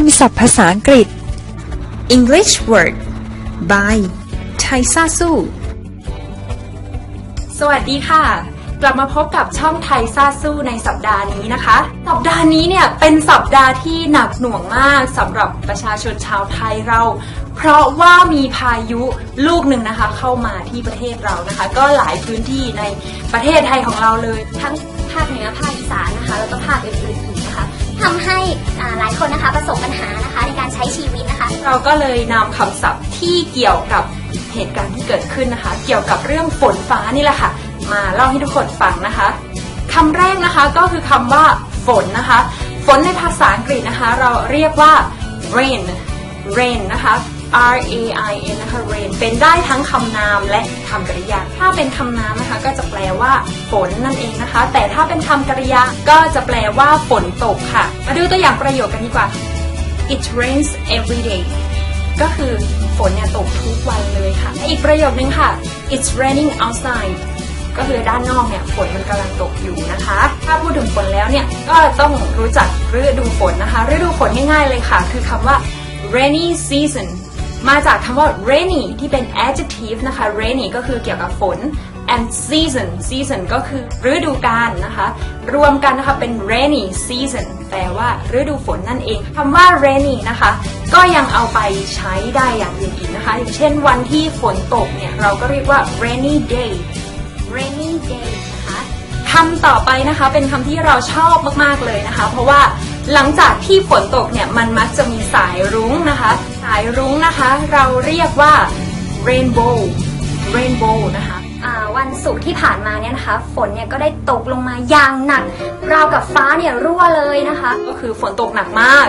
ำศัพท์ภาษาอังกฤษ English word by ไทซ่าสู้สวัสดีค่ะกลับมาพบกับช่องไทยซ่าสู้ในสัปดาห์นี้นะคะสัปดาห์นี้เนี่ยเป็นสัปดาห์ที่หนักหน่วงมากสำหรับประชาชนชาวไทยเราเพราะว่ามีพายุลูกหนึ่งนะคะเข้ามาที่ประเทศเรานะคะก็หลายพื้นที่ในประเทศไทยของเราเลยทั้งภาคเหนือภาคอีสานนะคะแล้วก็ภาคอื่นๆอีกนะคะทำให้หลายคนนะคะประสบปัญหานะคะในการใช้ชีวิตนะคะเราก็เลยนำคำศัพท์ที่เกี่ยวกับเหตุการณ์ที่เกิดขึ้นนะคะเกี่ยวกับเรื่องฝนฟ้านี่แหละค่ะมาเล่าให้ทุกคนฟังนะคะคำแรกนะคะก็คือคำว่าฝนนะคะฝนในภาษาอังกฤษนะคะเราเรียกว่า rain นะคะ rain นะคะ rain เป็นได้ทั้งคำนามและคำกริยาถ้าเป็นคำนามนะคะก็จะแปลว่าฝนนั่นเองนะคะแต่ถ้าเป็นคำกริยาก็จะแปลว่าฝนตกค่ะมาดูตัวอย่างประโยคกันดีกว่า it rains every day ก็คือฝนเนี่ยตกทุกวันเลยค่ะอีกประโยคนึงค่ะ it's raining outside ก็คือด้านนอกเนี่ยฝนมันกำลังตกอยู่นะคะถ้าพูดถึงฝนแล้วเนี่ยก็ต้องรู้จักฤดูฝนนะคะฤดูฝนง่ายๆเลยค่ะคือคำว่า rainy season มาจากคำว่า rainy ที่เป็น adjective นะคะ rainy ก็คือเกี่ยวกับฝน and season ก็คือฤดูกาลนะคะรวมกันนะคะเป็น rainy season แปลว่าฤดูฝนนั่นเองคำว่า rainy นะคะก็ยังเอาไปใช้ได้อย่างอื่นอีกนะคะอย่างเช่นวันที่ฝนตกเนี่ยเราก็เรียกว่า rainy day นะคะคำต่อไปนะคะเป็นคำที่เราชอบมากๆเลยนะคะเพราะว่าหลังจากที่ฝนตกเนี่ยมันมักจะมีสายรุ้งนะคะสายรุ้งนะคะเราเรียกว่า rainbow นะคะวันศุกร์ที่ผ่านมาเนี่ยนะคะฝนเนี่ยก็ได้ตกลงมาอย่างหนักราวกับฟ้าเนี่ยรั่วเลยนะคะก็คือฝนตกหนักมาก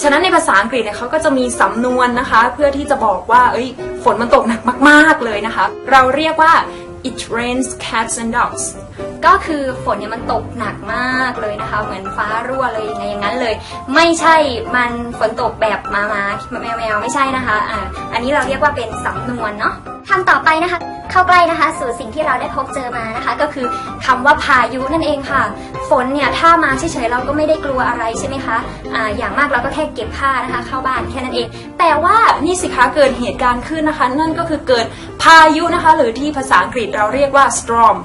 ฉะนั้นในภาษาอังกฤษเนี่ยเขาก็จะมีสำนวนนะคะเพื่อที่จะบอกว่าฝนมันตกหนักมากๆเลยนะคะเราเรียกว่า it rains cats and dogs ก็คือฝนเนี่ยมันตกหนักมากเลยนะคะเหมือนฟ้ารั่วเลยอย่างนั้นเลยไม่ใช่มันฝนตกแบบแมวไม่ใช่นะคะอันนี้เราเรียกว่าเป็นสำนวนเนาะคำต่อไปนะคะเข้าใกล้นะคะสู่สิ่งที่เราได้พบเจอมานะคะก็คือคำว่าพายุนั่นเองค่ะฝนเนี่ยถ้ามาเฉยๆเราก็ไม่ได้กลัวอะไรใช่ไหมคะอย่างมากเราก็แค่เก็บผ้านะคะเข้าบ้านแค่นั้นเองแต่ว่านี่สิคะเกิดเหตุการณ์ขึ้นนะคะนั่นก็คือเกิดพายุนะคะหรือที่ภาษาอังกฤษเราเรียกว่า storm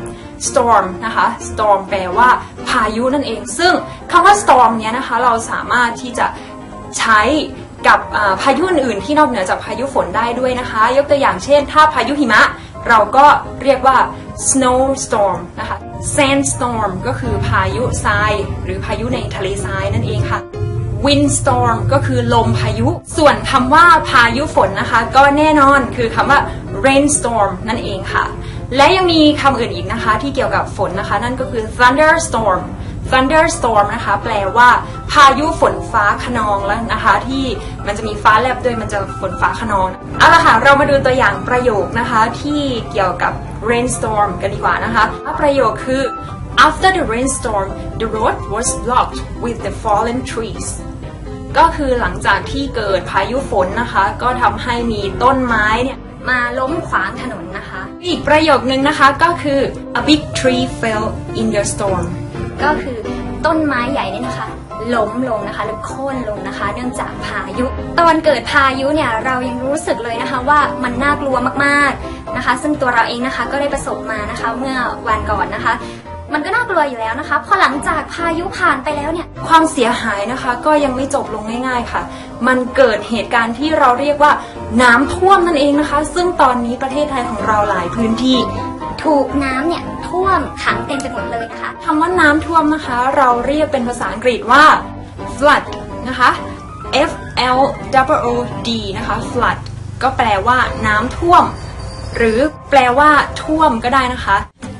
นะคะ storm แปลว่าพายุนั่นเองซึ่งคำว่า storm เนี้ยนะคะเราสามารถที่จะใช้กับพายุอื่นๆที่นอกเหนือจากพายุฝนได้ด้วยนะคะยกตัวอย่างเช่นถ้าพายุหิมะเราก็เรียกว่า snowstorm นะคะ sandstorm ก็คือพายุทรายหรือพายุในทะเลทรายนั่นเองค่ะ windstorm ก็คือลมพายุส่วนคำว่าพายุฝนนะคะก็แน่นอนคือคำว่า rainstorm นั่นเองค่ะและยังมีคำอื่นอีกนะคะที่เกี่ยวกับฝนนะคะนั่นก็คือ thunderstorm นะคะแปลว่าพายุฝนฟ้าคะนองแล้วนะคะที่มันจะมีฟ้าแลบด้วยมันจะฝนฟ้าคะนองเอาละค่ะเรามาดูตัวอย่างประโยคนะคะที่เกี่ยวกับ rainstorm กันดีกว่านะคะประโยคคือ after the rainstorm the road was blocked with the fallen trees ก็คือหลังจากที่เกิดพายุฝนนะคะก็ทำให้มีต้นไม้เนี่ยมาล้มขวางถนนนะคะอีกประโยคนึงนะคะก็คือ a big tree fell in the storm ก็คือต้นไม้ใหญ่นี่นะคะล้มลงนะคะหรือโค่นลงนะคะเนื่องจากพายุตอนเกิดพายุเนี่ยเรายังรู้สึกเลยนะคะว่ามันน่ากลัวมากๆนะคะซึ่งตัวเราเองนะคะก็ได้ประสบมานะคะเมื่อวันก่อนนะคะมันก็น่ากลัวอยู่แล้วนะคะพอหลังจากพายุผ่านไปแล้วเนี่ยความเสียหายนะคะก็ยังไม่จบลงง่ายๆค่ะมันเกิดเหตุการณ์ที่เราเรียกว่าน้ำท่วมนั่นเองนะคะซึ่งตอนนี้ประเทศไทยของเราหลายพื้นที่ถูกน้ำเนี่ยท่วมขังเต็มไปหมดเลยนะคะคำว่าน้ำท่วมนะคะเราเรียกเป็นภาษาอังกฤษว่า flood นะคะ FLOOD นะคะ flood ก็แปลว่าน้ำท่วมหรือแปลว่าท่วมก็ได้นะคะ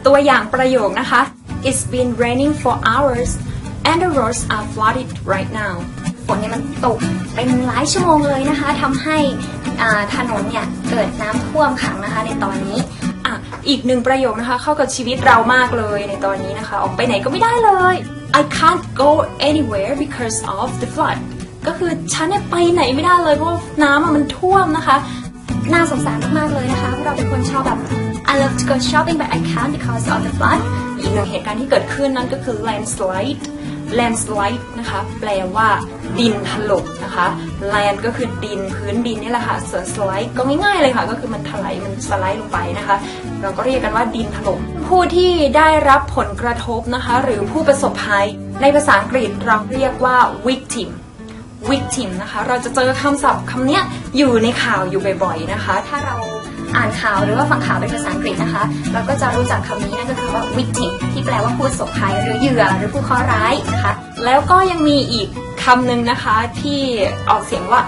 ตัวอย่างประโยคนะคะ It's been raining for hours and the roads are flooded right now ฝนเนี่ยมันตกเป็นหลายชั่วโมงเลยนะคะทำให้ถนนเนี่ยเกิดน้ำท่วมขังนะคะในตอนนี้อีกหนึ่งประโยคนะคะเข้ากับชีวิตเรามากเลยในตอนนี้นะคะออกไปไหนก็ไม่ได้เลย I can't go anywhere because of the flood ก็คือฉันเนี่ยไปไหนไม่ได้เลยเพราะน้ำมันท่วมนะคะน่าสงสารมากๆเลยนะคะเพราะเราเป็นคนชอบแบบ I love to go shopping but I can't because of the flood อีกหนึ่งเหตุการณ์ที่เกิดขึ้นนั่นก็คือ landslide landslide นะคะแปลว่าดินถล่มนะคะ land ก็คือดินพื้นดินนี่แหละค่ะส่วน slide ก็ง่ายๆเลยค่ะก็คือมันถลายมันสไลด์ลงไปนะคะเราก็เรียกกันว่าดินถล่มผู้ที่ได้รับผลกระทบนะคะหรือผู้ประสบภัยในภาษาอังกฤษเราเรียกว่า victim นะคะเราจะเจอคำศัพท์คำนี้อยู่ในข่าวอยู่บ่อยๆนะคะถ้าเราอ่านข่าวหรือว่าฟังข่าวเป็นภาษาอังกฤษนะคะเราก็จะรู้จักคำนี้นั่นก็คือว่า victim ที่แปลว่าผู้ประสบภัยหรือเหยื่อหรือผู้เคราะห์ร้ายนะคะแล้วก็ยังมีอีกคำหนึ่งนะคะที่ออกเสียงว่า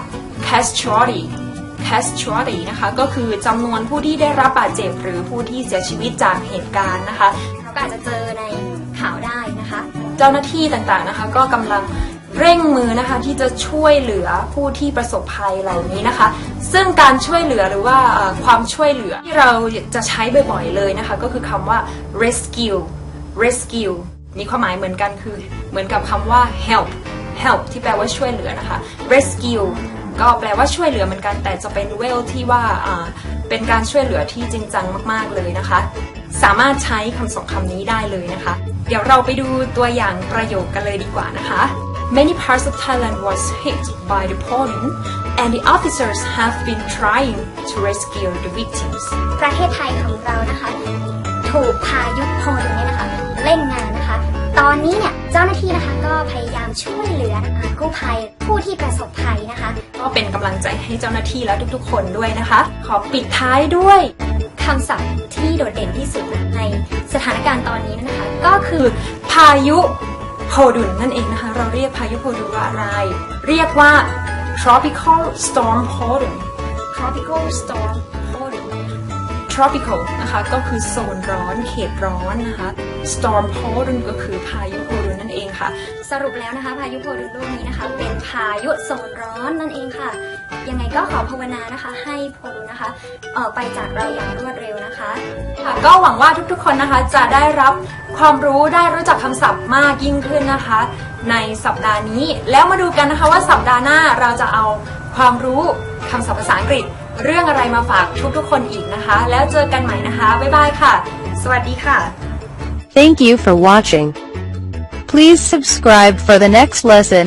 casualty นะคะก็คือจำนวนผู้ที่ได้รับบาดเจ็บหรือผู้ที่เสียชีวิตจากเหตุการณ์นะคะเราก็อาจจะเจอในข่าวได้นะคะเจ้าหน้าที่ต่างๆนะคะก็กำลังเร่งมือนะคะที่จะช่วยเหลือผู้ที่ประสบภัยเหล่านี้นะคะซึ่งการช่วยเหลือหรือว่าความช่วยเหลือที่เราจะใช้บ่อยๆเลยนะคะก็คือคำว่า rescue มีความหมายเหมือนกันคือเหมือนกับคำว่า help ที่แปลว่าช่วยเหลือนะคะ rescue ก็แปลว่าช่วยเหลือเหมือนกันแต่จะเป็นเวลที่ว่าเป็นการช่วยเหลือที่จริงจังมากๆเลยนะคะสามารถใช้คำสองคำนี้ได้เลยนะคะเดี๋ยวเราไปดูตัวอย่างประโยคกันเลยดีกว่านะคะ Many parts of Thailand was hit by the pollen and the officers have been trying to rescue the victims ประเทศไทยของเรานะคะถูกพายุโพดุลเนี่ยนะคะเล่นงานนะคะตอนนี้เนี่ยเจ้าหน้าที่นะคะก็พยายามช่วยเหลือกู้ภัยผู้ที่ประสบภัยนะคะก็เป็นกำลังใจให้เจ้าหน้าที่และทุกๆคนด้วยนะคะขอปิดท้ายด้วยคำศัพท์ที่โดดเด่นที่สุดในสถานการณ์ตอนนี้นะคะก็คือพายุโพดุลนั่นเองนะคะเราเรียกพายุโพดุลว่าอะไรเรียกว่า tropical storm Podun tropical นะคะก็คือโซนร้อนเขตร้อนนะคะ storm Podun ก็คือพายุโพดุลนั่นเองค่ะสรุปแล้วนะคะพายุโพดุลลูกนี้นะคะเป็นพายุโซนร้อนนั่นเองค่ะยังไงก็ขอภาวนานะคะให้โพดุลนะคะออกไปจากเราอย่างรวดเร็วนะคะก็หวังว่าทุกๆคนนะคะจะได้รับความรู้ได้รู้จักคำศัพท์มากยิ่งขึ้นนะคะในสัปดาห์นี้แล้วมาดูกันนะคะว่าสัปดาห์หน้าเราจะเอาความรู้คำศัพท์ภาษาอังกฤษเรื่องอะไรมาฝากทุกๆคนอีกนะคะแล้วเจอกันใหม่นะคะบ๊ายบายค่ะสวัสดีค่ะ Thank you for watching. Please subscribe for the next lesson.